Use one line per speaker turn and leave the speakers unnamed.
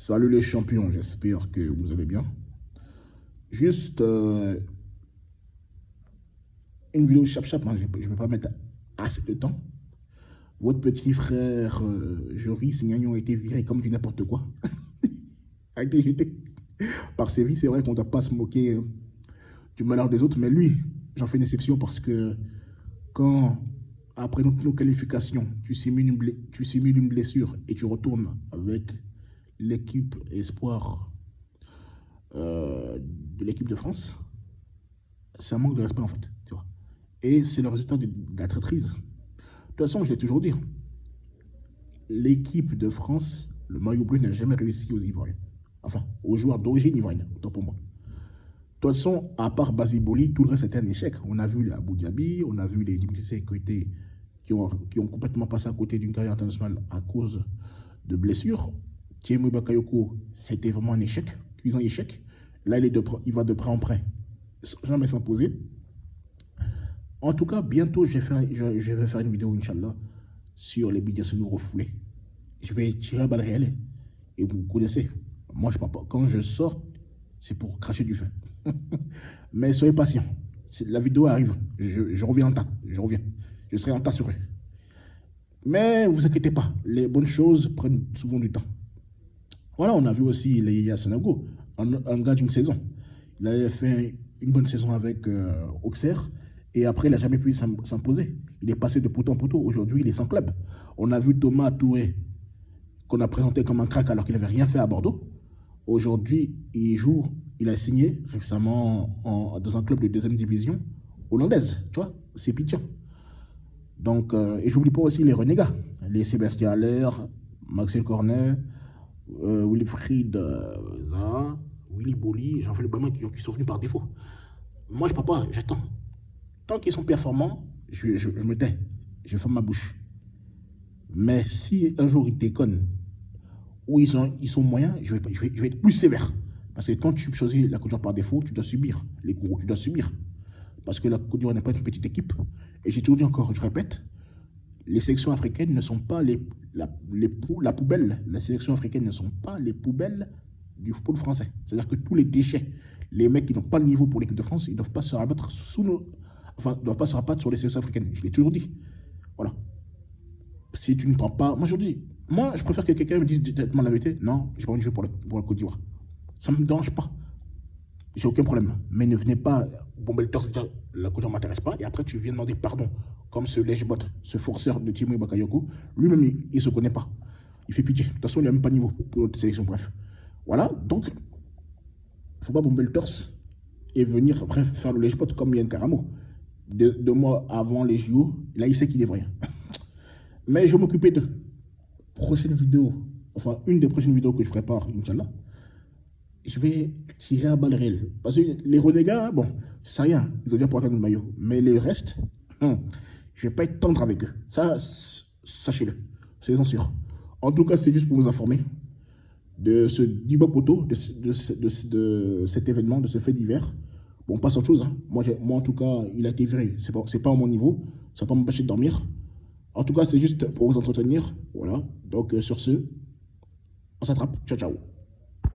Salut les champions, j'espère que vous allez bien. Juste une vidéo chap-chap, hein, je ne vais pas mettre assez de temps. Votre petit frère Joris Gnagnon a été viré comme du n'importe quoi. A été jeté par Séville. C'est vrai qu'on ne doit pas se moquer du malheur des autres, mais lui, j'en fais une exception parce que quand, après nos qualifications, tu simules une blessure et tu retournes avec l'équipe espoir de l'équipe de France, c'est un manque de respect en fait, tu vois. Et c'est le résultat de la traîtrise. De toute façon, je l'ai toujours dit, l'équipe de France, le maillot bleu n'a jamais réussi aux Ivoiriens. Enfin, aux joueurs d'origine ivoirienne, autant pour moi. De toute façon, à part Basiboli, tout le reste était un échec. On a vu les Abou Dhabi, on a vu les Dimitri qui ont complètement passé à côté d'une carrière internationale à cause de blessures. Thierry Bakayoko, c'était vraiment un échec, cuisant échec. Là, il va de près en près, jamais s'imposer. En tout cas, bientôt, je vais faire une vidéo, Inch'Allah, sur les binationaux refoulés. Je vais tirer à balles réelles. Et vous connaissez, moi, je ne parle pas. Quand je sors, c'est pour cracher du feu. Mais soyez patients. La vidéo arrive. Je reviens en tas. Je serai en tas sur eux. Mais ne vous inquiétez pas. Les bonnes choses prennent souvent du temps. Voilà, on a vu aussi les Yassanago, un gars d'une saison. Il avait fait une bonne saison avec Auxerre et après, il n'a jamais pu s'imposer. Il est passé de poteau en poteau. Aujourd'hui, il est sans club. On a vu Thomas Touré, qu'on a présenté comme un crack alors qu'il n'avait rien fait à Bordeaux. Aujourd'hui, il a signé récemment dans un club de deuxième division hollandaise. Tu vois, c'est pitchant. Donc, et j'oublie pas aussi les renégats, les Sébastien Haller, Maxel Cornet, Wilfried Zaha, Willy Boli, j'en fais le bâtiment qui sont venus par défaut. Moi, je ne peux pas, j'attends. Tant qu'ils sont performants, je me tais, je ferme ma bouche. Mais si un jour ils déconnent, ou ils sont moyens, je vais être plus sévère. Parce que quand tu choisis la Côte d'Ivoire par défaut, tu dois subir les courroux, tu dois subir. Parce que la Côte d'Ivoire n'est pas une petite équipe. Et j'ai toujours dit encore, je répète, les sélections africaines ne sont pas la poubelle. Les sélections africaines ne sont pas les poubelles du football français. C'est-à-dire que tous les déchets, les mecs qui n'ont pas le niveau pour l'équipe de France, ils ne doivent pas se rabattre doivent pas se rabattre sur les sélections africaines. Je l'ai toujours dit. Voilà. Si tu ne prends pas... Moi, je dis, je préfère que quelqu'un me dise directement la vérité. Non, je n'ai pas envie de jouer pour la Côte d'Ivoire. Ça ne me dérange pas. J'ai aucun problème. Mais ne venez pas bomber le torse et dire la Côte d'Ivoire ne m'intéresse pas. Et après, tu viens demander pardon. Comme ce lèche-bot, ce forceur de Thierry Bakayoko. Lui-même, il ne se connaît pas. Il fait pitié. De toute façon, il n'a même pas de niveau pour notre sélection. Bref. Voilà. Donc, il ne faut pas bomber le torse et venir après faire le lèche-bot comme Yann Karamo. 2 mois avant les JO, là, il sait qu'il est vrai. Mais je vais m'occuper de prochaine vidéo. Enfin, une des prochaines vidéos que je prépare, Inch'Allah. Je vais tirer à balles réelles. Parce que les renégats, bon, c'est rien. Ils ont déjà porté le maillot. Mais les restes, je ne vais pas être tendre avec eux. Ça, sachez-le. C'est sûr. En tout cas, c'est juste pour vous informer de ce Diba Poto, de cet événement, de ce fait divers. Bon, pas autre chose. Hein. Moi, en tout cas, il a été viré. C'est pas à mon niveau. Ça ne va pas m'empêcher de dormir. En tout cas, c'est juste pour vous entretenir. Voilà. Donc, sur ce, on s'attrape. Ciao, ciao.